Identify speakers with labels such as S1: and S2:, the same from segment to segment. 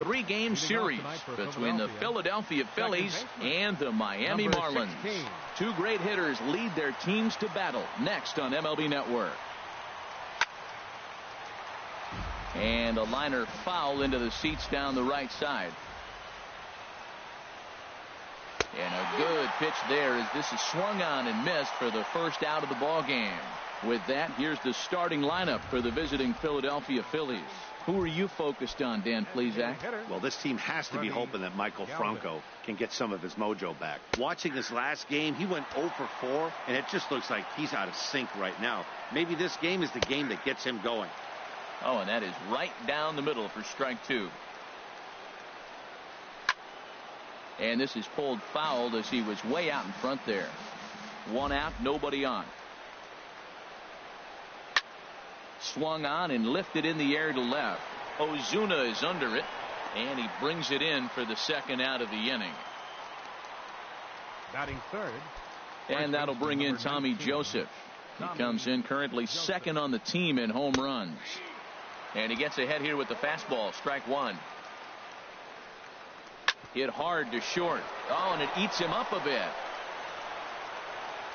S1: Three-game series between the Philadelphia Phillies and the Miami Marlins. Two great hitters lead their teams to battle next on MLB Network. And a liner foul into the seats down the right side. And a good pitch there as this is swung on and missed for the first out of the ball game. With that, here's the starting lineup for the visiting Philadelphia Phillies. Who are you focused on, Dan Plesac?
S2: Well, this team has to be hoping that Michael Franco can get some of his mojo back. Watching his last game, he went 0 for 4, and it just looks like he's out of sync right now. Maybe this game is the game that gets him going.
S1: Oh, and that is right down the middle for strike two. And this is pulled foul as he was way out in front there. One out, nobody on. Swung on and lifted in the air to left. Ozuna is under it, and he brings it in for the second out of the inning.
S3: Batting third.
S1: And that'll bring in Tommy Joseph. He comes in currently second on the team in home runs. And he gets ahead here with the fastball. Strike one. Hit hard to short. Oh, and it eats him up a bit.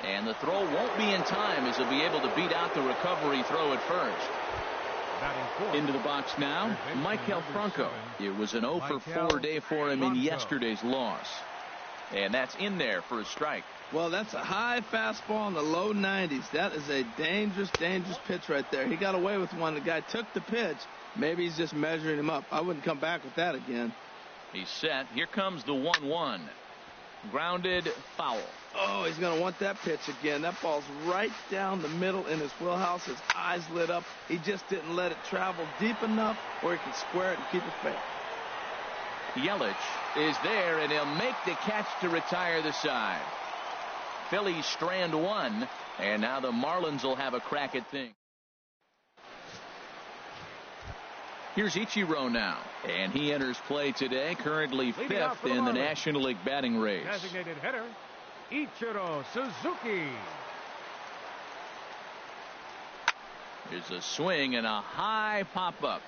S1: And the throw won't be in time as he'll be able to beat out the recovery throw at first. Into the box now, Maikel Franco. It was an 0 for 4 day for him in yesterday's loss. And that's in there for a strike.
S4: Well, that's a high fastball in the low 90s. That is a dangerous, dangerous pitch right there. He got away with one. The guy took the pitch. Maybe he's just measuring him up. I wouldn't come back with that again.
S1: He's set. Here comes the 1-1. Grounded foul.
S4: Oh, he's going to want that pitch again. That ball's right down the middle in his wheelhouse. His eyes lit up. He just didn't let it travel deep enough where he could square it and keep it fair.
S1: Yelich is there, and he'll make the catch to retire the side. Phillies strand one, and now the Marlins will have a crack at things. Here's Ichiro now, and he enters play today, currently fifth in the National League batting race.
S3: Designated hitter, Ichiro Suzuki.
S1: There's a swing and a high pop-up.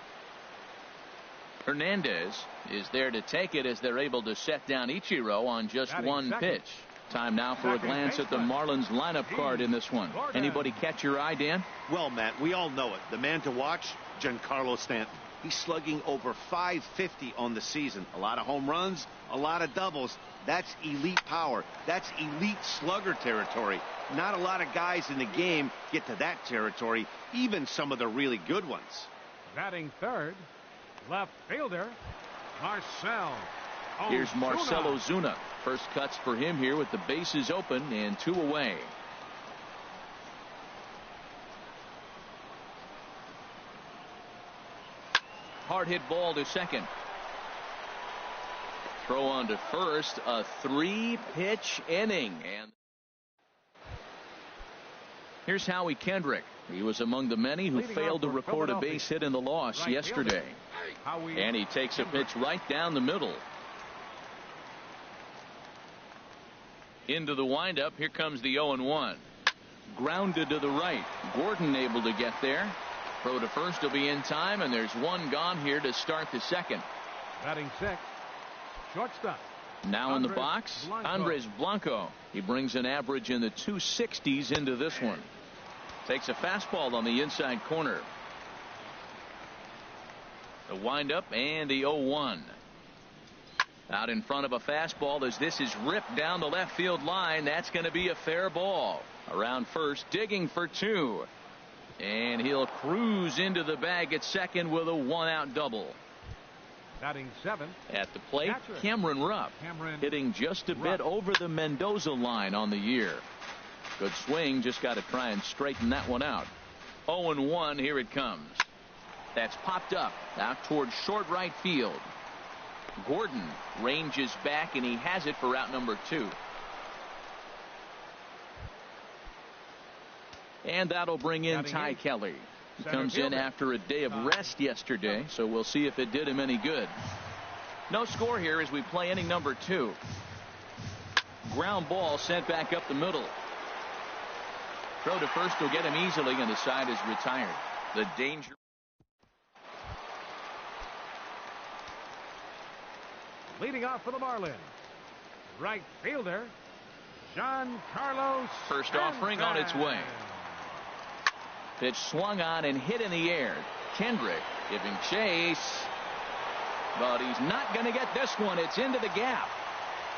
S1: Hernandez is there to take it as they're able to set down Ichiro on just one pitch. Time now for a glance at the Marlins lineup card in this one. Anybody catch your eye, Dan?
S2: Well, Matt, we all know it. The man to watch, Giancarlo Stanton. He's slugging over .550 on the season. A lot of home runs, a lot of doubles. That's elite power. That's elite slugger territory. Not a lot of guys in the game get to that territory, even some of the really good ones.
S3: Batting third, left fielder, Marcell Ozuna.
S1: Here's Marcell Ozuna. First cuts for him here with the bases open and 2 away. Hard hit ball to second. Throw on to first. A 3-pitch inning. And here's Howie Kendrick. He was among the many who failed to record a base hit in the loss yesterday. And he takes a pitch right down the middle. Into the windup. Here comes the 0-1. Grounded to the right. Gordon able to get there. Throw to first will be in time, and there's one gone here to start the second.
S3: Batting sixth, shortstop.
S1: Now in the box, Andres Blanco. He brings an average in the 260s into this one. Takes a fastball on the inside corner. The windup and the 0-1. Out in front of a fastball as this is ripped down the left field line. That's going to be a fair ball. Around first, digging for 2. And he'll cruise into the bag at second with a 1-out double.
S3: Batting seventh.
S1: At the plate, Cameron Rupp. Hitting just a bit over the Mendoza line on the year. Good swing, just got to try and straighten that one out. 0-1, here it comes. That's popped up out towards short right field. Gordon ranges back, and he has it for out number 2. And that'll bring in Ty Kelly. He comes in after a day of rest yesterday, so we'll see if it did him any good. No score here as we play inning number 2. Ground ball sent back up the middle. Throw to first will get him easily, and the side is retired. The danger.
S3: Leading off for the Marlins, right fielder, Giancarlo
S1: First
S3: Stanton.
S1: offering on its way. Pitch swung on and hit in the air. Kendrick giving chase. But he's not going to get this one. It's into the gap.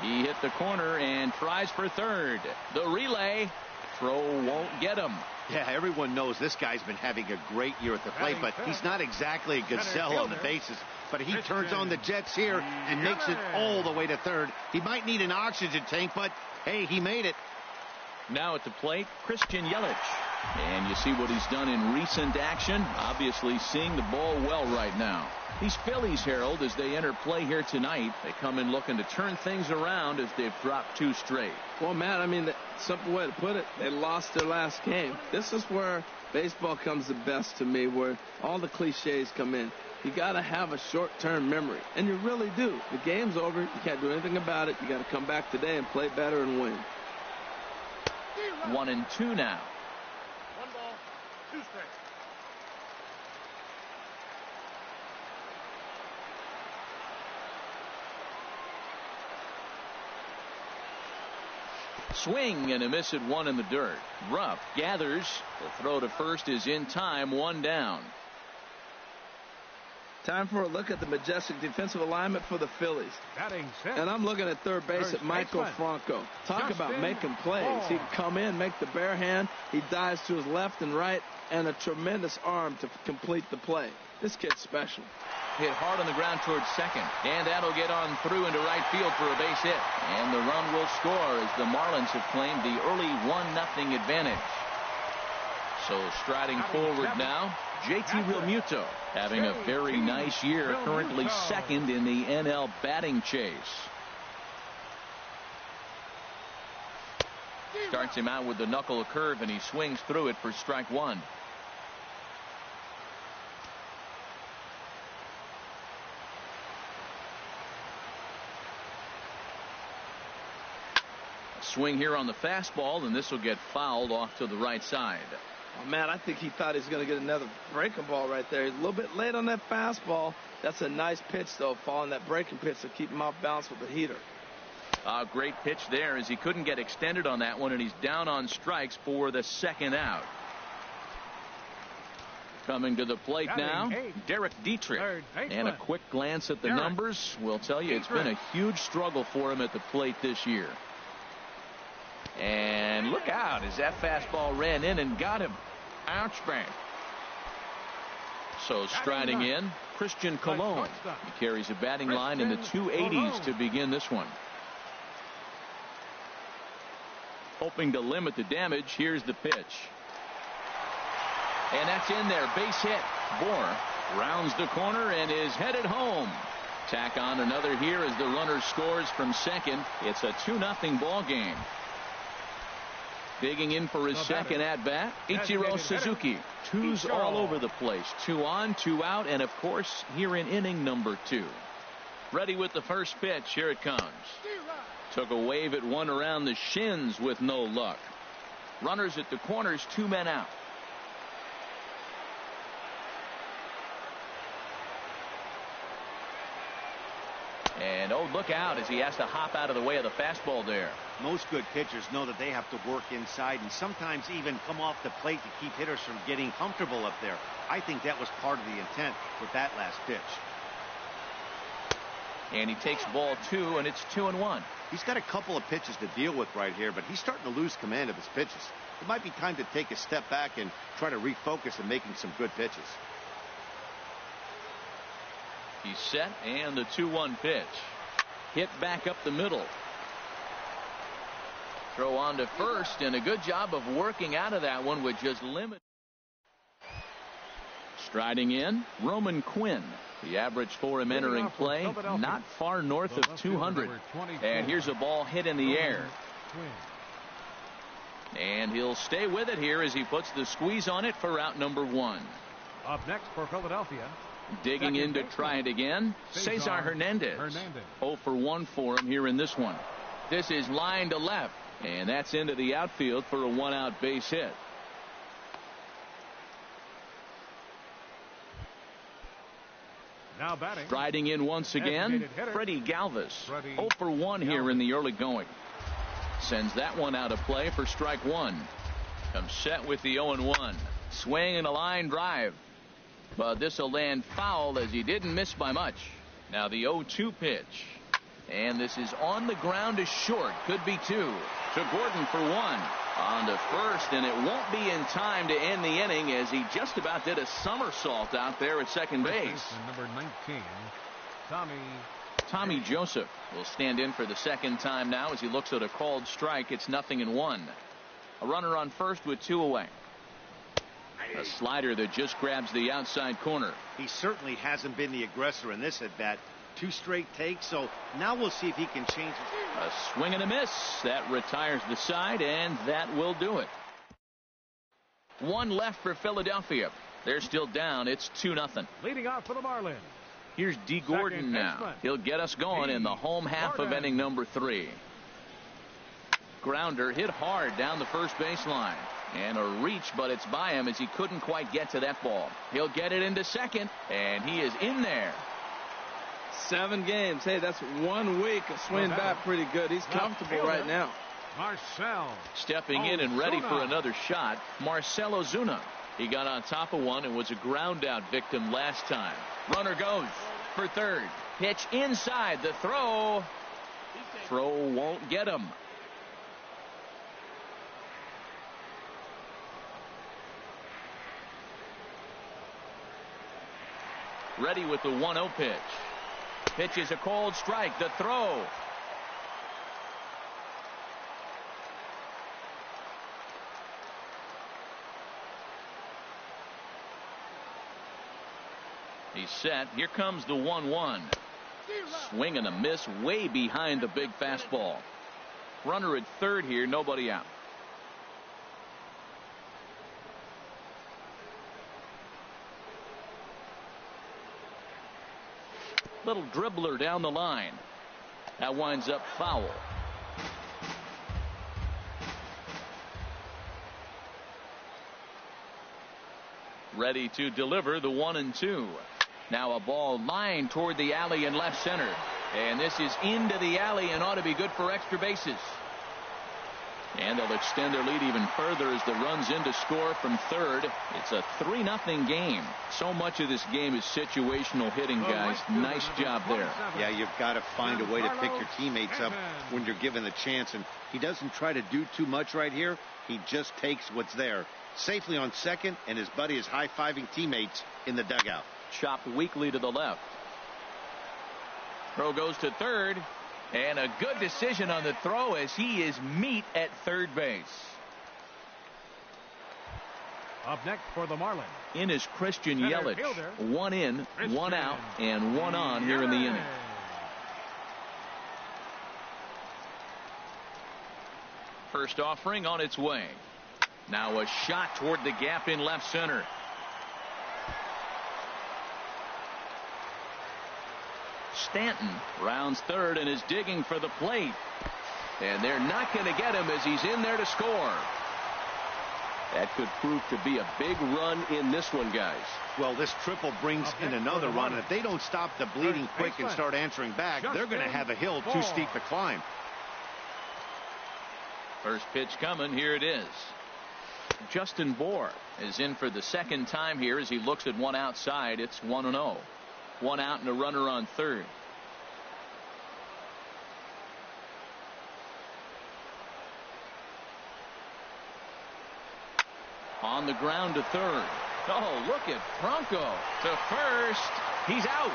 S1: He hit the corner and tries for third. The relay. Throw won't get him.
S2: Yeah, everyone knows this guy's been having a great year at the plate, but he's not exactly a gazelle on the bases. But he turns on the Jets here and makes it all the way to third. He might need an oxygen tank, but hey, he made it.
S1: Now at the plate, Christian Yelich. And you see what he's done in recent action. Obviously seeing the ball well right now. These Phillies, Harold, as they enter play here tonight, they come in looking to turn things around as they've dropped 2 straight.
S4: Well, Matt, I mean, the simple way to put it, they lost their last game. This is where baseball comes the best to me, where all the cliches come in. You got to have a short-term memory, and you really do. The game's over. You can't do anything about it. You got to come back today and play better and win.
S1: 1-2 now.
S3: 1 ball, 2 strikes.
S1: Swing and a miss at 1 in the dirt. Ruff gathers. The throw to first is in time. 1 down.
S4: Time for a look at the majestic defensive alignment for the Phillies.
S3: Batting 6.
S4: And I'm looking at third base at Michael
S3: baseman,
S4: Franco. Talk about
S3: Justin
S4: making plays.
S3: Moore.
S4: He can come in, make the bare hand. He dives to his left and right, and a tremendous arm to complete the play. This kid's special.
S1: Hit hard on the ground towards second. And that'll get on through into right field for a base hit. And the run will score as the Marlins have claimed the early 1-0 advantage. So striding forward now, JT Realmuto having a very nice year, currently second in the NL batting chase. Starts him out with the knuckle curve and he swings through it for strike 1. Swing here on the fastball, and this will get fouled off to the right side.
S4: Oh, man, I think he thought he was going to get another breaking ball right there. He's a little bit late on that fastball. That's a nice pitch, though, following that breaking pitch to keep him off balance with the heater.
S1: Great pitch there as he couldn't get extended on that one, and he's down on strikes for the second out. Coming to the plate now, Derek Dietrich. And a quick glance at the numbers will tell you it's been a huge struggle for him at the plate this year. And look out as that fastball ran in and got him. Ouch bang. So striding in, Christian Colon. He carries a batting line in the 280s to begin this one. Hoping to limit the damage, here's the pitch. And that's in there, base hit. Bohr rounds the corner and is headed home. Tack on another here as the runner scores from second. It's a 2-0 ball game. Digging in for his second at-bat, Ichiro Suzuki. 2s all over the place. 2 on, 2 out, and of course here in inning number 2. Ready with the first pitch. Here it comes. Took a wave at one around the shins with no luck. Runners at the corners, 2 men out. And oh, look out as he has to hop out of the way of the fastball there.
S2: Most good pitchers know that they have to work inside and sometimes even come off the plate to keep hitters from getting comfortable up there. I think that was part of the intent with that last pitch.
S1: And he takes ball 2, and it's 2-1.
S2: He's got a couple of pitches to deal with right here, but he's starting to lose command of his pitches. It might be time to take a step back and try to refocus on making some good pitches.
S1: He's set, and the 2-1 pitch. Hit back up the middle. Throw on to first, and a good job of working out of that one with just limited. Striding in, Roman Quinn. The average for him entering play, not far north of 200. And here's a ball hit in the air. And he'll stay with it here as he puts the squeeze on it for out number 1.
S3: Up next for Philadelphia.
S1: Digging in to try it again, Cesar Hernandez. 0 for 1 for him here in this one. This is line to left, and that's into the outfield for a 1-out base hit.
S3: Now batting.
S1: Riding in once again, Freddie Galvis. 0 for 1 here in the early going. Sends that one out of play for strike one. Comes set with the 0-1. Swing and a line drive. But this will land foul as he didn't miss by much. Now the 0-2 pitch. And this is on the ground to short. Could be two. To Gordon for one. On to first, and it won't be in time to end the inning as he just about did a somersault out there at second base.
S3: Number 19,
S1: Tommy Joseph will stand in for the second time now as he looks at a called strike. It's 0-1. A runner on first with 2 away. A slider that just grabs the outside corner.
S2: He certainly hasn't been the aggressor in this at bat. 2 straight takes, so now we'll see if he can change it.
S1: A swing and a miss. That retires the side, and that will do it. 1 left for Philadelphia. They're still down. It's 2-0.
S3: Leading off for the Marlins.
S1: Here's D. Gordon now. He'll get us going in the home half of inning number 3. Grounder hit hard down the first baseline. And a reach, but it's by him as he couldn't quite get to that ball. He'll get it into second, and he is in there.
S4: 7 games. Hey, that's 1 week of swing bat pretty good. He's comfortable right now.
S3: Marcell.
S1: Stepping in and ready for another shot, Marcell Ozuna. He got on top of one and was a ground out victim last time. Runner goes for third. Pitch inside. The throw. Throw won't get him. Ready with the 1-0 pitch. Pitch is a called strike. The throw. He's set. Here comes the 1-1. Swing and a miss way behind the big fastball. Runner at third here. Nobody out. Little dribbler down the line. That winds up foul. Ready to deliver the 1-2. Now a ball lined toward the alley in left center. And this is into the alley and ought to be good for extra bases. And they'll extend their lead even further as the run's in to score from third. It's a 3-0 game. So much of this game is situational hitting, guys. Nice job there.
S2: Yeah, you've got to find a way to pick your teammates up when you're given the chance. And he doesn't try to do too much right here. He just takes what's there. Safely on second, and his buddy is high-fiving teammates in the dugout.
S1: Chopped weakly to the left. Throw goes to third. And a good decision on the throw as he is meat at third base.
S3: Up next for the Marlins.
S1: In is Christian Yelich. 1 in, 1 out, and 1 on here in the inning. First offering on its way. Now a shot toward the gap in left center. Stanton rounds third and is digging for the plate. And they're not going to get him as he's in there to score.
S5: That could prove to be a big run in this one, guys.
S2: Well, this triple brings in another run. And if they don't stop the bleeding quick and start answering back, they're going to have a hill too steep to climb.
S1: First pitch coming. Here it is. Justin Bour is in for the second time here as he looks at one outside. It's 1-0. 1 out and a runner on third. On the ground to third. Oh, look at Bronco to first. He's out.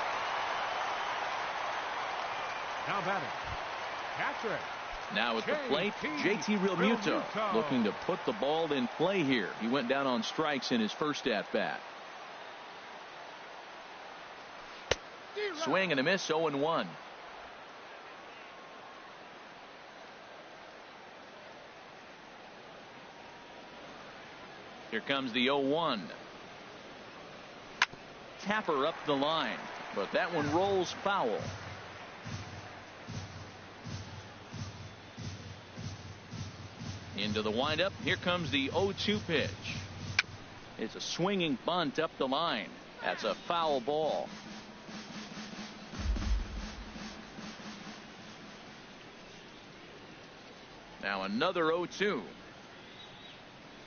S3: Now batting, catcher.
S1: Now at the plate, JT Realmuto looking to put the ball in play here. He went down on strikes in his first at bat. Swing and a miss, 0-1. Here comes the 0-1. Tapper up the line, but that one rolls foul. Into the windup. Here comes the 0-2 pitch. It's a swinging bunt up the line. That's a foul ball. Now another 0-2.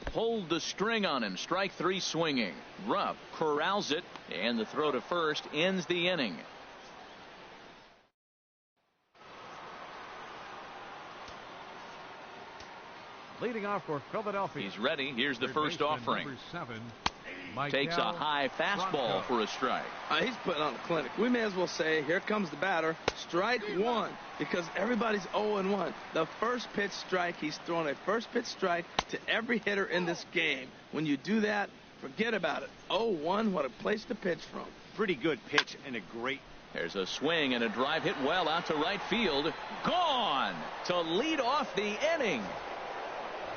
S1: Pulled the string on him. Strike three swinging. Rupp corrals it, and the throw to first ends the inning.
S3: Leading off for Philadelphia.
S1: He's ready. Here's the
S3: Third
S1: first
S3: baseman,
S1: offering.
S3: number 7,
S1: Takes a high fastball for a strike.
S4: He's putting on a clinic. We may as well say, here comes the batter. Strike one, because everybody's 0-1. The first pitch strike, he's throwing a first pitch strike to every hitter in this game. When you do that, forget about it. 0-1, what a place to pitch from.
S2: Pretty good pitch and a great.
S1: There's a swing and a drive hit well out to right field. Gone to lead off the inning.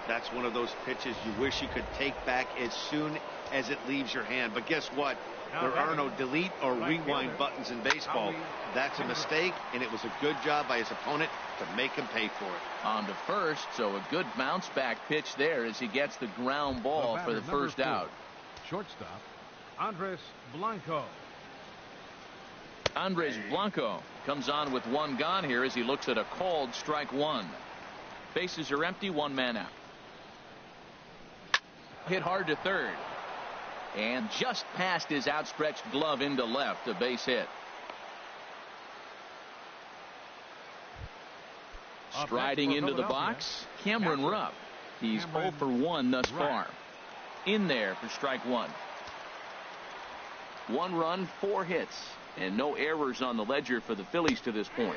S2: That's one of those pitches you wish you could take back as soon as it leaves your hand. But guess what? There are no delete or rewind buttons in baseball. That's a mistake, and it was a good job by his opponent to make him pay for it.
S1: On to first, so a good bounce back pitch there as he gets the ground ball for the first out.
S3: Shortstop, Andres Blanco.
S1: Andres Blanco comes on with one gone here as he looks at a called strike one. Bases are empty, one man out. Hit hard to third. And just past his outstretched glove into left, a base hit. Striding into the box, Cameron Rupp. He's 0 for 1 thus far. In there for strike one. 1 run, 4 hits, and no errors on the ledger for the Phillies to this point.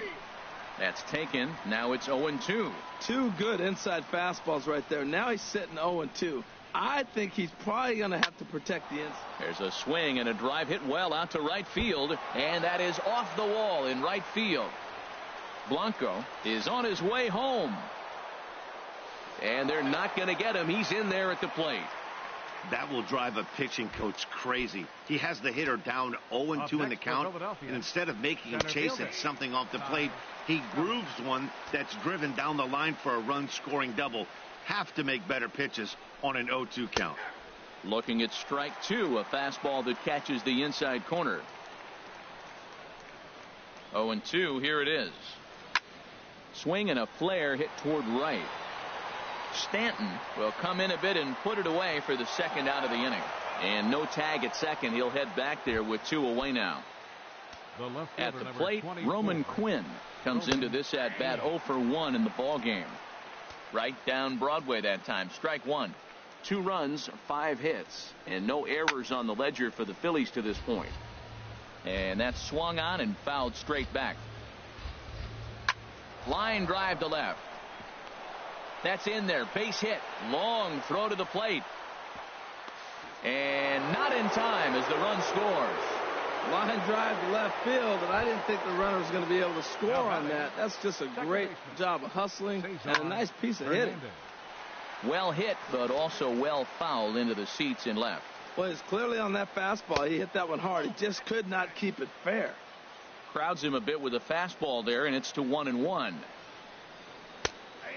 S1: That's taken. Now it's 0-2.
S4: 2 good inside fastballs right there. Now he's sitting 0-2. I think he's probably going to have to protect the inside.
S1: There's a swing and a drive hit well out to right field, and that is off the wall in right field. Blanco is on his way home, and they're not going to get him. He's in there at the plate.
S2: That will drive a pitching coach crazy. He has the hitter down 0-2 in the count, and instead of making him chase at something off the plate, he grooves one that's driven down the line for a run-scoring double. Have to make better pitches on an 0-2 count.
S1: Looking at strike two, a fastball that catches the inside corner. 0-2, here it is. Swing and a flare hit toward right. Stanton will come in a bit and put it away for the second out of the inning. And no tag at second. He'll head back there with 2 away now. At the plate, Roman Quinn comes into this at bat 0 for 1 in the ball game. Right down Broadway that time. Strike one. 2 runs, 5 hits, and no errors on the ledger for the Phillies to this point. And that's swung on and fouled straight back. Line drive to left. That's in there. Base hit. Long throw to the plate. And not in time as the run scores.
S4: Line drive to left field, and I didn't think the runner was going to be able to score on that. That's just a great job of hustling and a nice piece of hitting.
S1: Well hit, but also well fouled into the seats in left.
S4: Well, it's clearly on that fastball. He hit that one hard. He just could not keep it fair.
S1: Crowds him a bit with a fastball there, and it's to 1-1.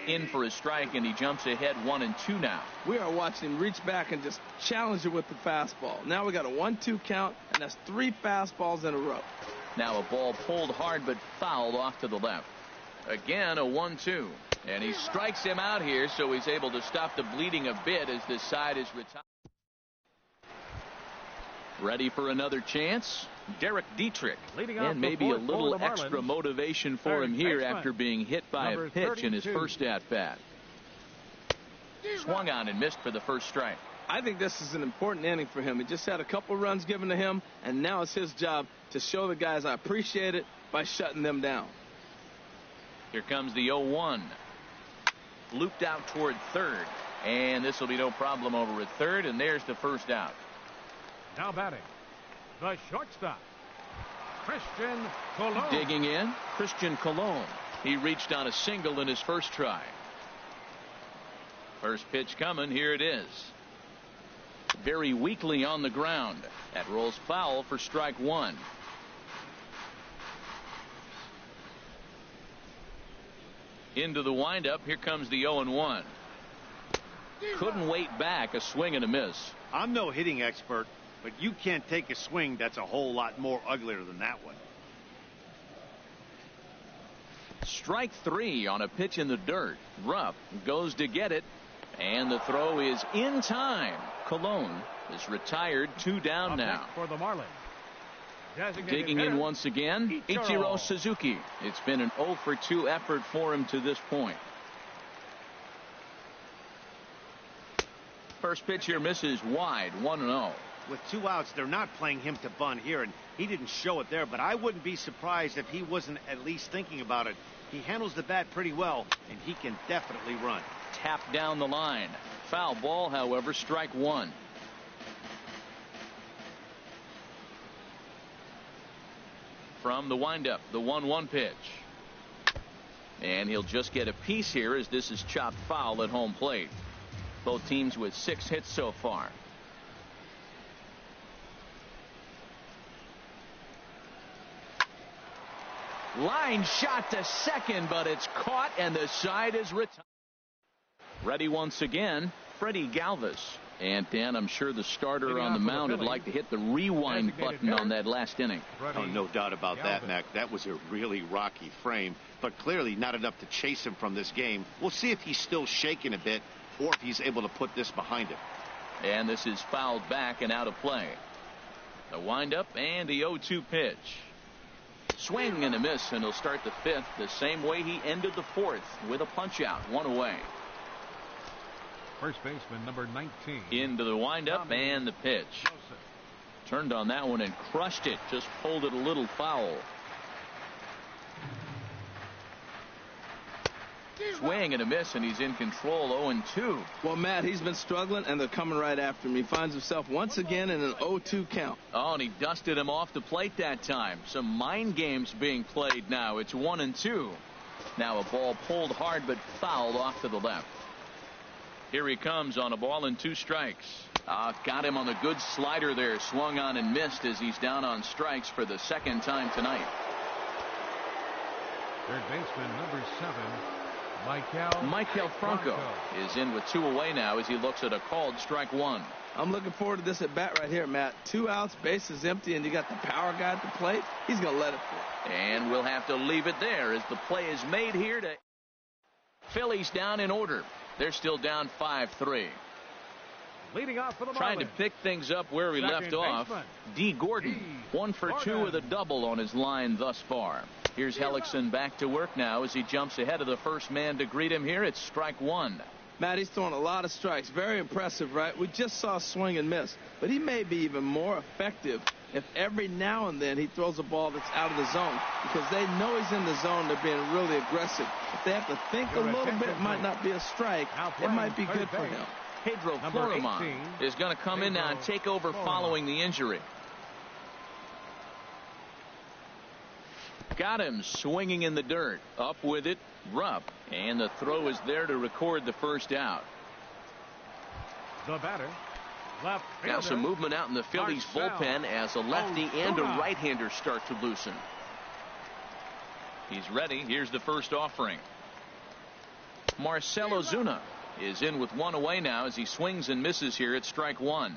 S1: In for a strike, and he jumps ahead 1-2 now.
S4: We are watching him reach back and just challenge it with the fastball. Now we got a 1-2 count, and that's 3 fastballs in a row.
S1: Now a ball pulled hard but fouled off to the left. Again a 1-2, and he strikes him out here, so he's able to stop the bleeding a bit as this side is retired. Ready for another chance? Derek Dietrich, and maybe a little extra motivation for him here after being hit by a pitch in his first at-bat. Swung on and missed for the first strike.
S4: I think this is an important inning for him. He just had a couple runs given to him, and now it's his job to show the guys I appreciate it by shutting them down.
S1: Here comes the 0-1. Looped out toward third, and this will be no problem over at third, and there's the first out.
S3: Now batting, the shortstop, Christian Colon.
S1: Digging in, Christian Colon. He reached on a single in his first try. First pitch coming, here it is. Very weakly on the ground. That rolls foul for strike one. Into the windup, here comes the 0-1. Couldn't wait back, a swing and a miss.
S2: I'm no hitting expert, but you can't take a swing that's a whole lot more uglier than that one.
S1: Strike 3 on a pitch in the dirt. Rupp goes to get it, and the throw is in time. Colon is retired, 2 down now.
S3: For the Marlins.
S1: Digging in once again, Ichiro Suzuki. It's been an 0 for 2 effort for him to this point. First pitch here misses wide, 1-0.
S2: With 2 outs, they're not playing him to bunt here, and he didn't show it there, but I wouldn't be surprised if he wasn't at least thinking about it. He handles the bat pretty well, and he can definitely run.
S1: Tap down the line. Foul ball, however, strike 1. From the windup, the 1-1 pitch. And he'll just get a piece here as this is chopped foul at home plate. Both teams with 6 hits so far. Line shot to second, but it's caught and the side is retired. Ready once again, Freddie Galvis. And Dan, I'm sure the starter on the mound would like to hit the rewind button on that last inning.
S2: Oh, no doubt about that, Mac. That was a really rocky frame, but clearly not enough to chase him from this game. We'll see if he's still shaking a bit or if he's able to put this behind him.
S1: And this is fouled back and out of play. The windup and the 0-2 pitch. Swing and a miss, and he'll start the 5th the same way he ended the 4th with a punch out, 1 away.
S3: First baseman number 19.
S1: Into the windup and the pitch. Turned on that one and crushed it. Just pulled it a little foul. Swing and a miss, and he's in control, 0-2.
S4: Well, Matt, he's been struggling, and they're coming right after him. He finds himself once again in an 0-2 count.
S1: Oh, and he dusted him off the plate that time. Some mind games being played now. It's 1-2. Now a ball pulled hard but fouled off to the left. Here he comes on a ball and 2 strikes. Got him on the good slider there. Swung on and missed as he's down on strikes for the 2nd time tonight.
S3: Third baseman number 7.
S1: Maikel Franco is in with 2 away now as he looks at a called strike 1.
S4: I'm looking forward to this at bat right here, Matt. 2 outs, bases empty, and you got the power guy at the plate. He's going to let it play.
S1: And we'll have to leave it there as the play is made here. To Phillies down in order. They're still down 5-3.
S3: Leading off for the
S1: Trying to
S3: Marlins.
S1: pick things up where we left off. D. Gordon, 1 for 2 with a double on his line thus far. Here's Hellickson back to work now as he jumps ahead of the first man to greet him here. It's strike 1.
S4: Matt, he's throwing a lot of strikes. Very impressive, right? We just saw swing and miss. But he may be even more effective if every now and then he throws a ball that's out of the zone. Because they know he's in the zone. They're being really aggressive. If they have to think a little bit, it might not be a strike. It might be good for him.
S1: Pedro Florimon is going to come in now and take over following the injury. Got him swinging in the dirt. Up with it, Rupp. And the throw is there to record the first out.
S3: The batter, left fielder.
S1: Now some movement out in the Phillies bullpen as a lefty and a right-hander start to loosen. He's ready. Here's the first offering. Marcell Ozuna is in with 1 away now as he swings and misses here at strike 1.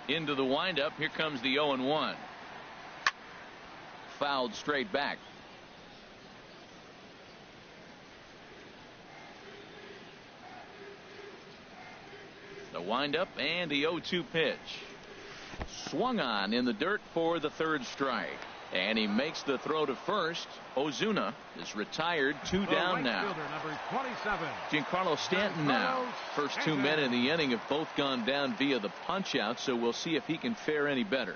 S1: Into the windup. Here comes the 0-1. Fouled straight back. The windup and the 0-2 pitch. Swung on in the dirt for the 3rd strike. And he makes the throw to first. Ozuna is retired, 2 down now.
S3: Number 27.
S1: Giancarlo Stanton now. First 2 men in the inning have both gone down via the punch out, so we'll see if he can fare any better.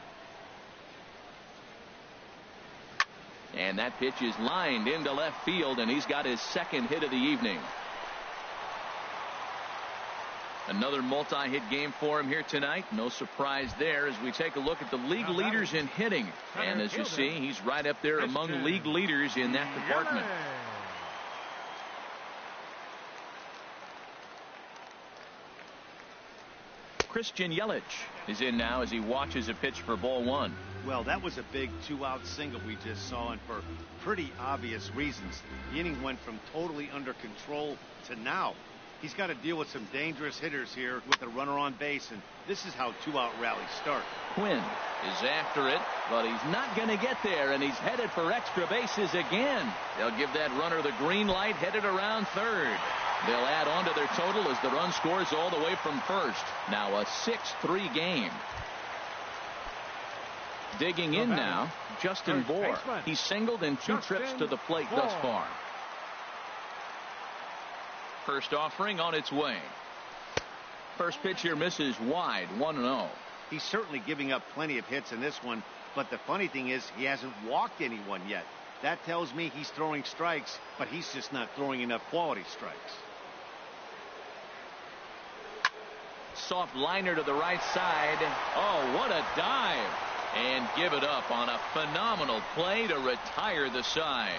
S1: And that pitch is lined into left field, and he's got his 2nd hit of the evening. Another multi-hit game for him here tonight. No surprise there as we take a look at the league leaders in hitting. And as you see, he's right up there among league leaders in that department. Christian Yelich is in now as he watches a pitch for ball 1.
S2: Well, that was a big 2-out single we just saw, and for pretty obvious reasons. The inning went from totally under control to now He's got to deal with some dangerous hitters here with a runner on base, and this is how two-out rallies start.
S1: Quinn is after it, but he's not going to get there, and he's headed for extra bases again. They'll give that runner the green light, headed around third. They'll add on to their total as the run scores all the way from first. Now a 6-3 game. Digging in now, Justin Bour. He's singled in 2 trips to the plate thus far. First offering on its way. First pitch here misses wide, 1-0.
S2: He's certainly giving up plenty of hits in this one, but the funny thing is he hasn't walked anyone yet. That tells me he's throwing strikes, but he's just not throwing enough quality strikes.
S1: Soft liner to the right side. Oh, what a dive. And give it up on a phenomenal play to retire the side.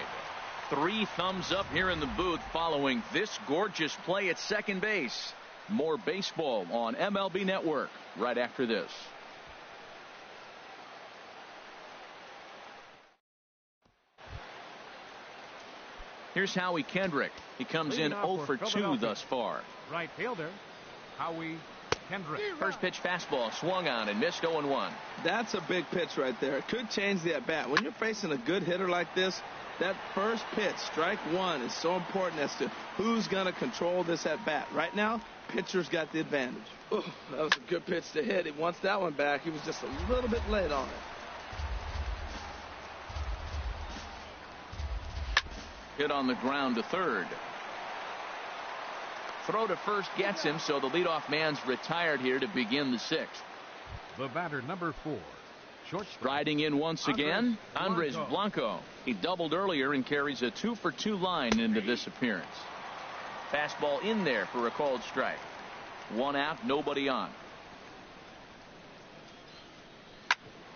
S1: 3 thumbs up here in the booth following this gorgeous play at second base. More baseball on MLB Network right after this. Here's Howie Kendrick. He comes in 0 for 2 thus far.
S3: Right fielder, Howie Kendrick.
S1: First pitch fastball swung on and missed 0-1.
S4: That's a big pitch right there. It could change the at-bat. When you're facing a good hitter like this, that first pitch, strike one, is so important as to who's going to control this at-bat. Right now, pitcher's got the advantage. Oh, that was a good pitch to hit. He wants that one back. He was just a little bit late on it.
S1: Hit on the ground to third. Throw to first gets him, so the leadoff man's retired here to begin the 6th.
S3: The batter, number 4.
S1: Striding in once again, Andres Blanco. He doubled earlier and carries a 2 for 2 line into this appearance. Fastball in there for a called strike. 1 out, nobody on.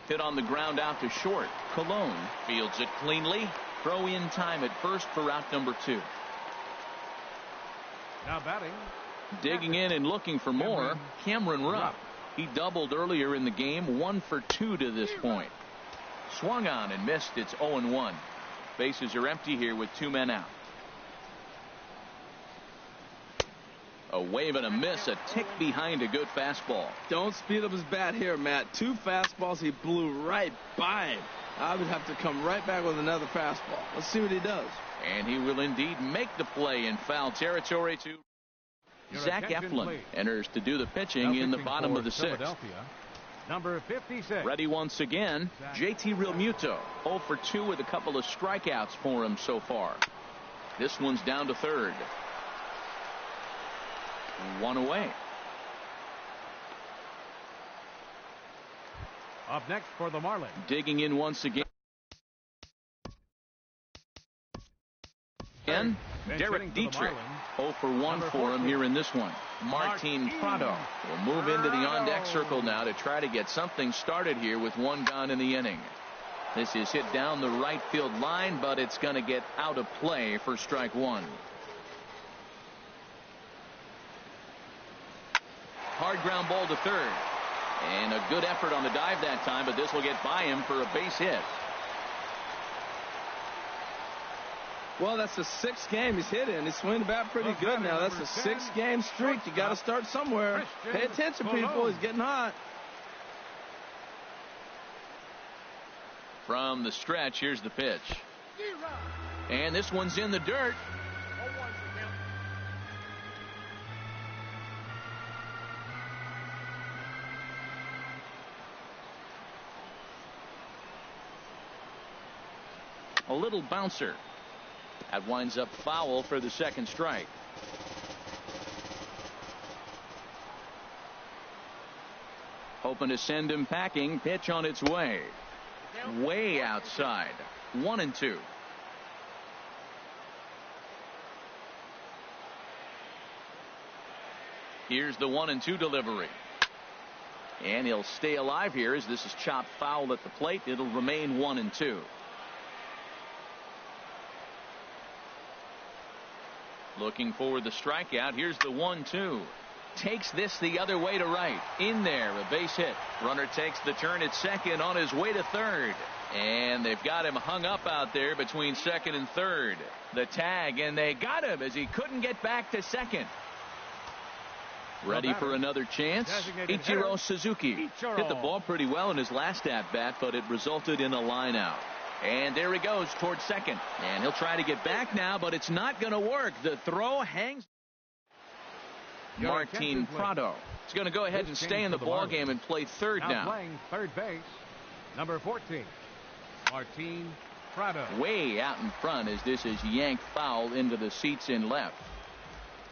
S1: Hit on the ground out to short. Colon fields it cleanly. Throw in time at first for out number 2.
S3: Now batting.
S1: Digging in and looking for more, Cameron Rupp. He doubled earlier in the game, 1 for 2 to this point. Swung on and missed. It's 0-1. Bases are empty here with 2 men out. A wave and a miss, a tick behind a good fastball.
S4: Don't speed up his bat here, Matt. 2 fastballs, he blew right by him. I would have to come right back with another fastball. Let's see what he does.
S1: And he will indeed make the play in foul territory to Zach Eflin. Enters to do the pitching in the bottom of the 6th.
S3: Number 56.
S1: Ready once again, JT Realmuto. 0 for 2 with a couple of strikeouts for him so far. This one's down to third. 1 away.
S3: Up next for the Marlins.
S1: Digging in once again. Derek Dietrich. 0 for 1 for him here in this one. Martin Prado will move into the on-deck circle now to try to get something started here with 1 gone in the inning. This is hit down the right field line, but it's going to get out of play for strike 1. Hard ground ball to third. And a good effort on the dive that time, but this will get by him for a base hit.
S4: Well, that's the 6th game he's hit in. He's swinging the bat pretty good now. That's a 6-game streak. You got to start somewhere. Pay attention, people. He's getting hot.
S1: From the stretch, here's the pitch. And this one's in the dirt. A little bouncer. That winds up foul for the 2nd strike. Hoping to send him packing. Pitch on its way. Way outside. 1-2. Here's the 1-2 delivery. And he'll stay alive here as this is chopped foul at the plate. It'll remain 1-2. Looking for the strikeout. Here's the 1-2. Takes this the other way to right. In there, a base hit. Runner takes the turn at second on his way to third. And they've got him hung up out there between second and third. The tag, and they got him as he couldn't get back to second. Ready for another chance. Ichiro Suzuki hit the ball pretty well in his last at-bat, but it resulted in a line out. And there he goes towards second. And he'll try to get back now, but it's not going to work. The throw hangs. Martin Prado is going to go ahead and stay in the ball game and play third now.
S3: Playing third base, number 14, Martin Prado.
S1: Way out in front as this is yanked foul into the seats in left.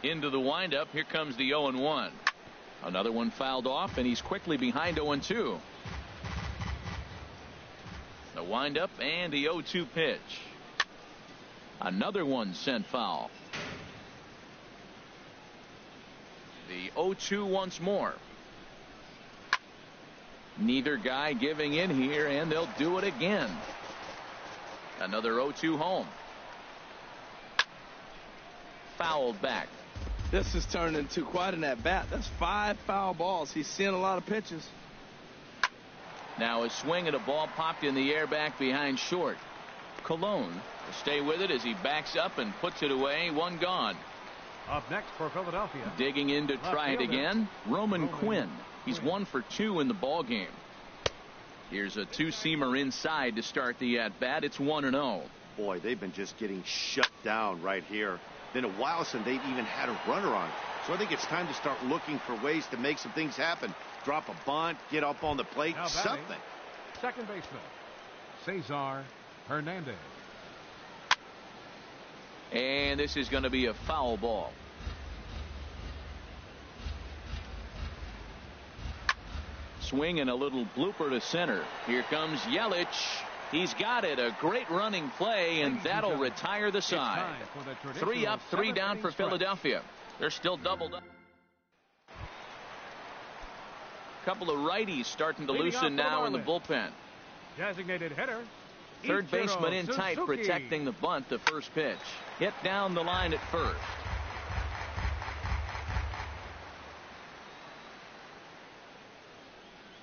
S1: Into the windup. Here comes the 0-1. Another one fouled off, and he's quickly behind 0-2. The windup and the 0-2 pitch. Another one sent foul. The 0-2 once more. Neither guy giving in here, and they'll do it again. Another 0-2 home. Fouled back.
S4: This has turned into quite an at-bat. That's 5 foul balls. He's seeing a lot of pitches.
S1: Now a swing at a ball popped in the air back behind short. Colon to stay with it as he backs up and puts it away. One gone.
S3: Up next for Philadelphia.
S1: Digging in to try it again. Roman Quinn. He's 1 for 2 in the ball game. Here's a two-seamer inside to start the at-bat. It's 1-0.
S2: Boy, they've been just getting shut down right here. Been a while since they've even had a runner on. So I think it's time to start looking for ways to make some things happen. Drop a bunt, get up on the plate, something.
S3: Second baseman, Cesar Hernandez.
S1: And this is going to be a foul ball. Swing and a little blooper to center. Here comes Yelich. He's got it. A great running play, and that'll retire the side. 3 up, 3 down for Philadelphia. They're still doubled up. Couple of righties starting to loosen now in the bullpen.
S3: Designated hitter.
S1: Third baseman in tight, protecting the bunt. The first pitch hit down the line at first.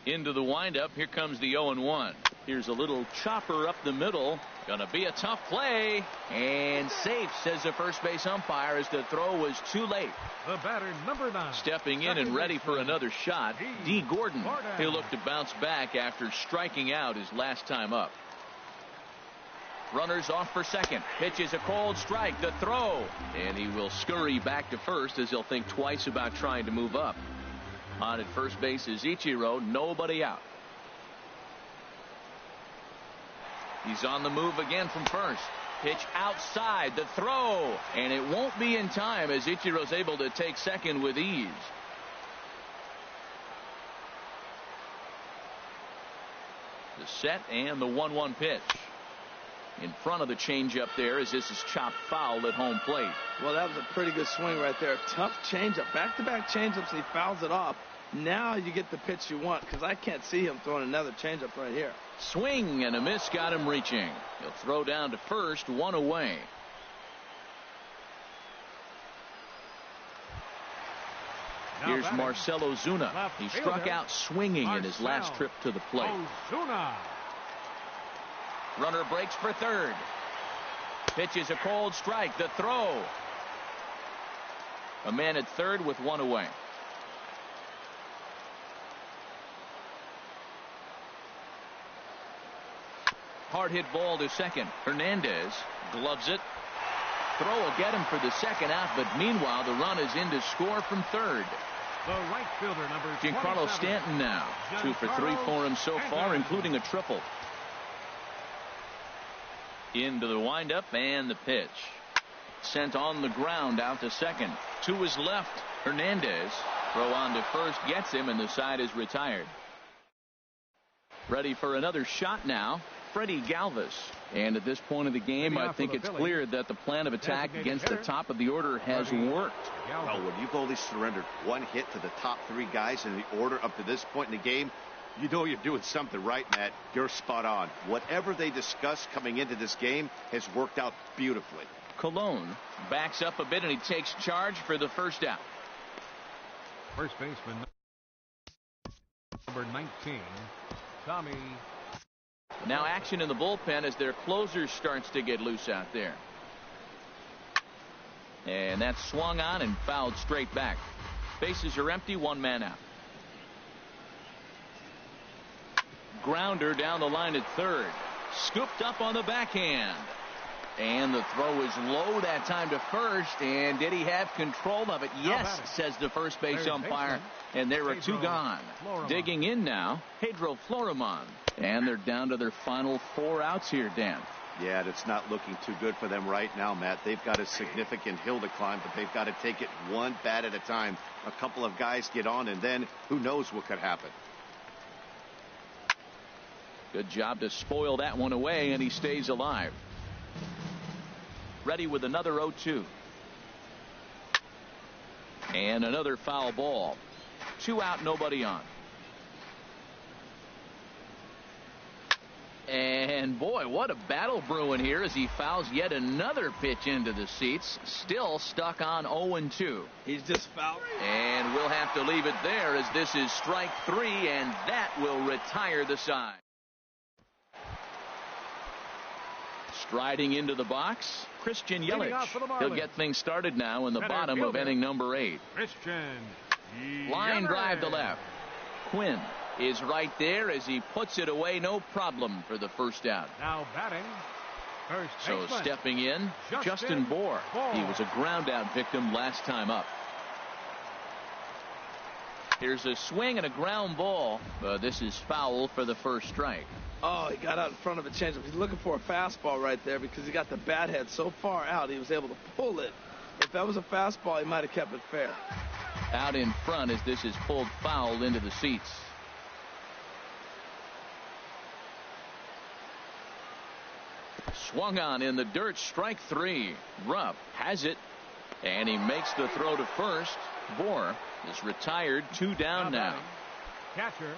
S1: Into the windup. Here comes the 0-1. Here's a little chopper up the middle. Gonna be a tough play, and safe, says the first base umpire, as the throw was too late.
S3: The batter, number 9.
S1: Stepping in and ready for another shot, D. Gordon. He'll look to bounce back after striking out his last time up. Runners off for second. Pitch is a cold strike. The throw, and he will scurry back to first as he'll think twice about trying to move up. On at first base is Ichiro. Nobody out. He's on the move again from first. Pitch outside. The throw, and it won't be in time as Ichiro's able to take second with ease. The set and the 1-1 pitch. In front of the changeup there as this is chopped foul at home plate.
S4: Well, that was a pretty good swing right there. Tough changeup. Back-to-back changeups, and he fouls it off. Now you get the pitch you want, because I can't see him throwing another changeup right here.
S1: Swing and a miss got him reaching. He'll throw down to first, 1 away. Here's Marcell Ozuna. He struck out swinging in his last trip to the plate.
S3: Ozuna.
S1: Runner breaks for third. Pitch is a cold strike. The throw. A man at third with 1 away. Hard hit ball to second. Hernandez gloves it. Throw will get him for the second out, but meanwhile the run is in to score from third.
S3: The right fielder, number
S1: Giancarlo Stanton now. 2 for 3 for him so far, including a triple. Into the windup and the pitch. Sent on the ground out to second. To his left. Hernandez. Throw on to first gets him, and the side is retired. Ready for another shot now. Freddie Galvis. And at this point of the game, I think it's clear that the plan of attack against the top of the order has worked.
S2: Well, when you've only surrendered 1 hit to the top 3 guys in the order up to this point in the game, you know you're doing something right, Matt. You're spot on. Whatever they discussed coming into this game has worked out beautifully.
S1: Colon backs up a bit, and he takes charge for the first out.
S3: First baseman, number 19, Tommy.
S1: Now action in the bullpen as their closer starts to get loose out there. And that's swung on and fouled straight back. Bases are empty, one man out. Grounder down the line at third. Scooped up on the backhand. And the throw is low that time to first. And did he have control of it? Yes, says the first base umpire. And there are two gone. Digging in now, Pedro Florimon. And they're down to their final 4 outs here, Dan.
S2: Yeah, it's not looking too good for them right now, Matt. They've got a significant hill to climb, but they've got to take it one bat at a time. A couple of guys get on, and then who knows what could happen.
S1: Good job to spoil that one away, and he stays alive. Ready with another 0-2. And another foul ball. 2 out, nobody on. And boy, what a battle brewing here as he fouls yet another pitch into the seats. Still stuck on 0-2.
S4: He's just fouled.
S1: And we'll have to leave it there as this is strike 3, and that will retire the side. Striding into the box, Christian Yelich. He'll get things started now in the bottom of inning number 8. Line drive to left. Quinn is right there as he puts it away, no problem for the first out.
S3: Now batting, first
S1: so stepping in, Justin Bour. He was a ground out victim last time up. Here's a swing and a ground ball. This is foul for the first strike.
S4: Oh, he got out in front of a changeup. He's looking for a fastball right there because he got the bat head so far out he was able to pull it. If that was a fastball, he might have kept it fair.
S1: Out in front as this is pulled foul into the seats. Swung on in the dirt, strike 3. Rupp has it, and he makes the throw to first. Bour is retired, 2 down now.
S3: Catcher.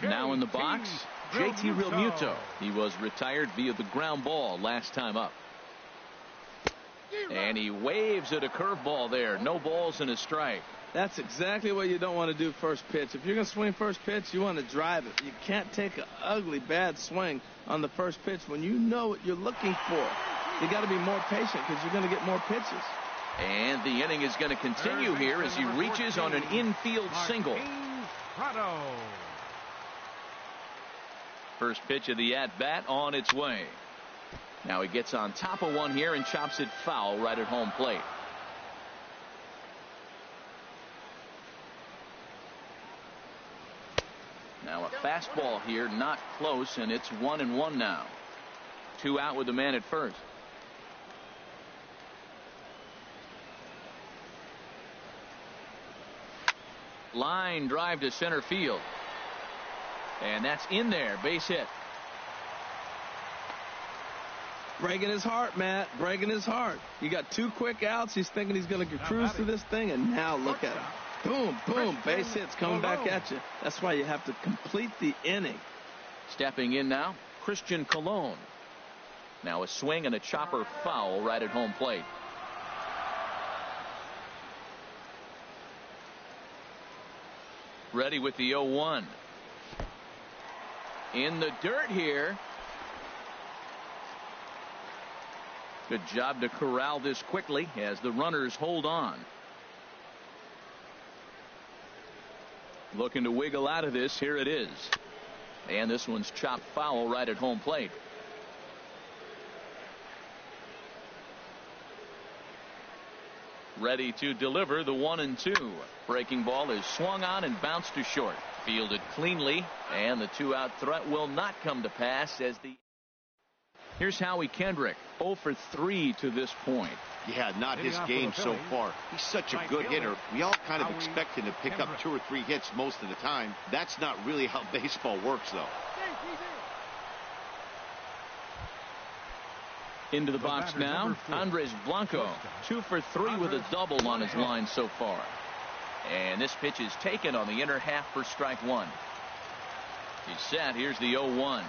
S1: Now in the box, JT Realmuto. He was retired via the ground ball last time up. And he waves at a curveball there. No balls and a strike.
S4: That's exactly what you don't want to do first pitch. If you're going to swing first pitch, you want to drive it. You can't take an ugly, bad swing on the first pitch when you know what you're looking for. You got to be more patient because you're going to get more pitches.
S1: And the inning is going to continue here as he reaches on an infield single. First pitch of the at-bat on its way. Now he gets on top of one here and chops it foul right at home plate. Now a fastball here, not close, and it's 1-1 now. 2 out with the man at first. Line drive to center field. And that's in there. Base hit.
S4: Breaking his heart, Matt. Breaking his heart. You got 2 quick outs. He's thinking he's going to cruise through this thing, and now look at him. Boom, boom. Base hits coming back at you. That's why you have to complete the inning.
S1: Stepping in now, Christian Colon. Now a swing and a chopper foul right at home plate. Ready with the 0-1. In the dirt here. Good job to corral this quickly as the runners hold on. Looking to wiggle out of this. Here it is. And this one's chopped foul right at home plate. Ready to deliver the 1-2. Breaking ball is swung on and bounced to short. Fielded cleanly, and the 2-out threat will not come to pass as the. Here's Howie Kendrick, 0 for 3 to this point.
S2: Yeah, not his game so far. He's such a good hitter. We all kind of expect him to pick up 2 or 3 hits most of the time. That's not really how baseball works, though.
S1: Into the box now, Andres Blanco, 2 for 3 with a double on his line so far. And this pitch is taken on the inner half for strike 1. He's set. Here's the 0-1.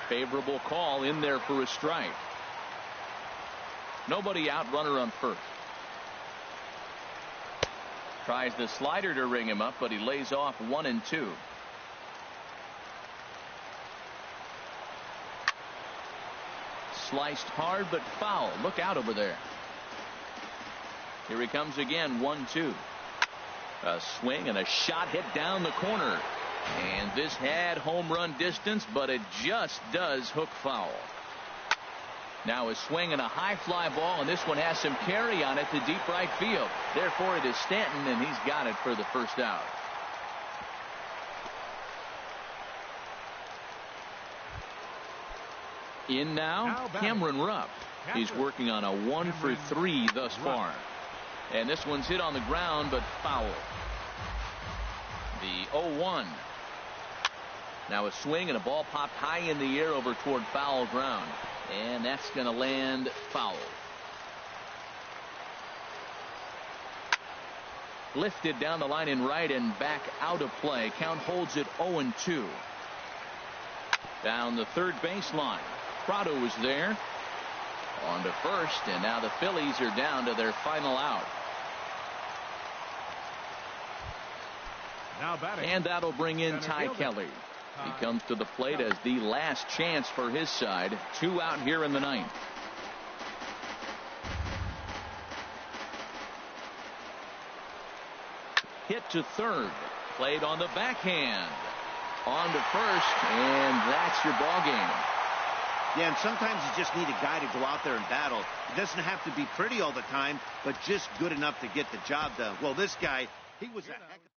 S1: Favorable call in there for a strike. Nobody out, runner on first. Tries the slider to ring him up, but he lays off 1-2. Sliced hard but foul. Look out over there. Here he comes again. 1-2. A swing and a shot hit down the corner. And this had home run distance, but it just does hook foul. Now a swing and a high fly ball, and this one has some carry on it to deep right field. Therefore, it is Stanton, and he's got it for the first out. In now Cameron Rupp. He's working on a 1-for-3 thus far. And this one's hit on the ground, but foul. The 0-1. Now a swing and a ball popped high in the air over toward foul ground. And that's going to land foul. Lifted down the line in right and back out of play. Count holds it 0-2. Down the third baseline. Prado was there. On to first, and now the Phillies are down to their final out.
S3: Now batting.
S1: And that'll bring in Ty Kelly. He comes to the plate as the last chance for his side. 2 out here in the ninth. Hit to third. Played on the backhand. On to first, and that's your ball game.
S2: Yeah, and sometimes you just need a guy to go out there and battle. It doesn't have to be pretty all the time, but just good enough to get the job done. Well, this guy, he was a heck of